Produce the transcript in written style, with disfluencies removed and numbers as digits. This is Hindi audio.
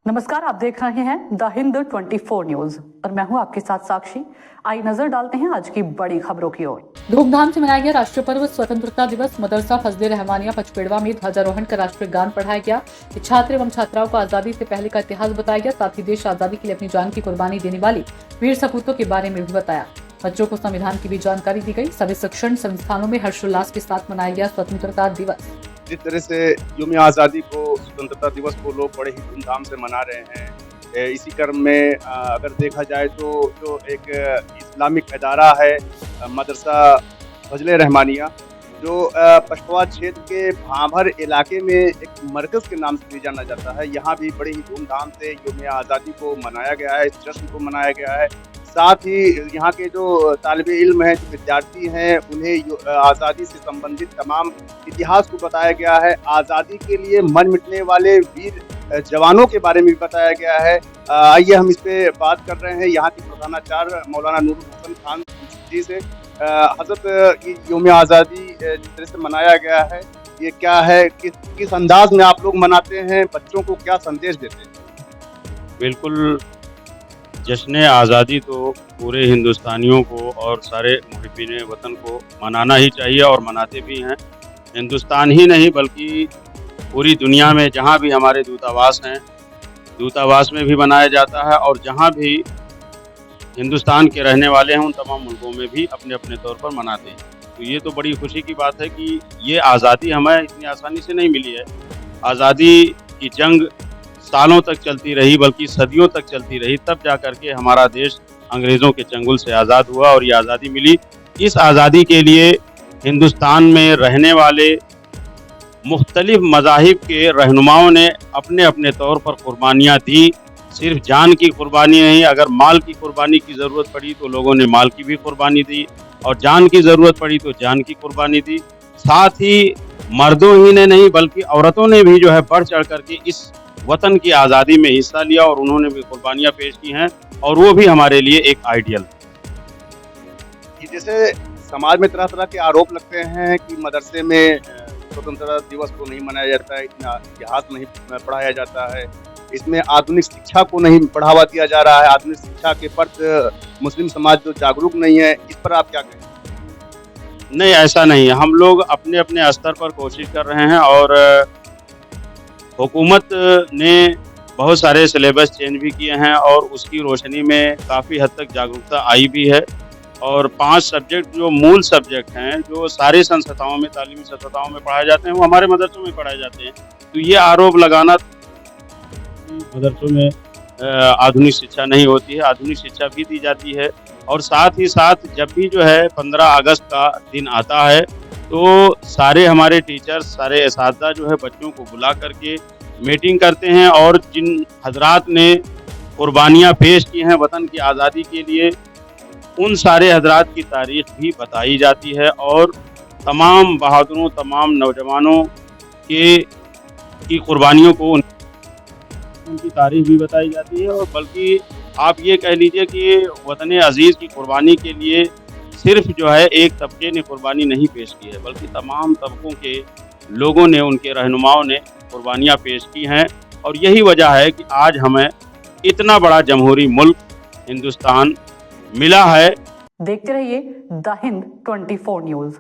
नमस्कार, आप देख रहे हैं द हिंद 24 न्यूज और मैं हूं आपके साथ साक्षी। आइए नजर डालते हैं आज की बड़ी खबरों की ओर। धूमधाम से मनाया गया राष्ट्रीय पर्व स्वतंत्रता दिवस। मदरसा फजले रहमानिया पचपेड़वा में ध्वजारोहण कर राष्ट्रीय गान पढ़ाया गया। छात्र एवं छात्राओं को आजादी से पहले का इतिहास बताया गया। साथ ही देश आजादी के लिए अपनी जान की कुर्बानी देने वाली वीर सपूतों के बारे में भी बताया। बच्चों को संविधान की भी जानकारी दी गई। सभी शिक्षण संस्थानों में हर्षोल्लास के साथ मनाया गया स्वतंत्रता दिवस। जिस तरह से यौम आज़ादी को, स्वतंत्रता दिवस को लोग बड़े ही धूमधाम से मना रहे हैं, इसी क्रम में अगर देखा जाए तो जो एक इस्लामिक इदारा है मदरसा फजले रहमानिया, जो पशतवा क्षेत्र के भाभर इलाके में एक मरकज़ के नाम से भी जाना जाता है, यहाँ भी बड़े ही धूमधाम से यौम आज़ादी को मनाया गया है, इस जश्न को मनाया गया है। साथ ही यहाँ के जो तालिबे इल्म हैं, जो विद्यार्थी हैं, उन्हें आज़ादी से संबंधित तमाम इतिहास को बताया गया है। आज़ादी के लिए मर मिटने वाले वीर जवानों के बारे में भी बताया गया है। आइए हम इस पे बात कर रहे हैं यहाँ के प्रधानाचार्य मौलाना नूरुल हुसन खान जी से। हज़रत यौम आज़ादी जिस तरह से मनाया गया है, ये क्या है, किस अंदाज में आप लोग मनाते हैं, बच्चों को क्या संदेश देते हैं? बिल्कुल, जश्न आज़ादी तो पूरे हिंदुस्तानियों को और सारे मुहिब्बीन वतन को मनाना ही चाहिए और मनाते भी हैं। हिंदुस्तान ही नहीं बल्कि पूरी दुनिया में जहाँ भी हमारे दूतावास हैं, दूतावास में भी मनाया जाता है और जहाँ भी हिंदुस्तान के रहने वाले हैं उन तमाम मुल्कों में भी अपने अपने तौर पर मनाते हैं। तो ये तो बड़ी खुशी की बात है कि ये आज़ादी हमें इतनी आसानी से नहीं मिली है। आज़ादी की जंग सालों तक चलती रही, बल्कि सदियों तक चलती रही, तब जा कर के हमारा देश अंग्रेज़ों के चंगुल से आज़ाद हुआ और ये आज़ादी मिली। इस आज़ादी के लिए हिंदुस्तान में रहने वाले मुख्तलिफ मज़ाहिब के रहनुमाओं ने अपने अपने तौर पर कुर्बानियाँ दी। सिर्फ जान की कुर्बानी नहीं, अगर माल की कुर्बानी की ज़रूरत पड़ी तो लोगों ने माल की भी कुर्बानी दी और जान की ज़रूरत पड़ी तो जान की कुर्बानी दी। साथ ही मर्दों ही ने नहीं बल्कि औरतों ने भी जो है बढ़ चढ़ करके इस वतन की आज़ादी में हिस्सा लिया और उन्होंने भी कुर्बानियाँ पेश की हैं और वो भी हमारे लिए एक आइडियल। जैसे समाज में तरह तरह के आरोप लगते हैं कि मदरसे में स्वतंत्रता दिवस को नहीं मनाया जाता है, इतना इतिहास नहीं पढ़ाया जाता है, इसमें आधुनिक शिक्षा को नहीं बढ़ावा दिया जा रहा है, आधुनिक शिक्षा के प्रति मुस्लिम समाज जो जागरूक नहीं है, इस पर आप क्या कहें? नहीं, ऐसा नहीं है। हम लोग अपने अपने स्तर पर कोशिश कर रहे हैं और हुकूमत ने बहुत सारे सिलेबस चेंज भी किए हैं और उसकी रोशनी में काफ़ी हद तक जागरूकता आई भी है। और 5 सब्जेक्ट जो मूल सब्जेक्ट हैं, जो सारी संस्थाओं में, तालीमी संस्थाओं में पढ़ाए जाते हैं, वो हमारे मदरसों में पढ़ाए जाते हैं। तो ये आरोप लगाना मदरसों में आधुनिक शिक्षा नहीं होती है, आधुनिक शिक्षा भी दी जाती है। और साथ ही साथ जब भी जो है 15 अगस्त का दिन आता है तो सारे हमारे टीचर्स, सारे असातिज़ा जो है बच्चों को बुला करके मीटिंग करते हैं और जिन हजरात ने कुर्बानियाँ पेश की हैं वतन की आज़ादी के लिए, उन सारे हजरात की तारीख़ भी बताई जाती है और तमाम बहादुरों, तमाम नौजवानों की कुर्बानियों को उनकी तारीख़ भी बताई जाती है। और बल्कि आप ये कह लीजिए कि वतन अज़ीज़ की कुर्बानी के लिए सिर्फ जो है एक तबके ने कुर्बानी नहीं पेश की है, बल्कि तमाम तबकों के लोगों ने, उनके रहनुमाओं ने कुर्बानियाँ पेश की हैं। और यही वजह है कि आज हमें इतना बड़ा जमहूरी मुल्क हिंदुस्तान मिला है। देखते रहिए द हिंद 24 न्यूज।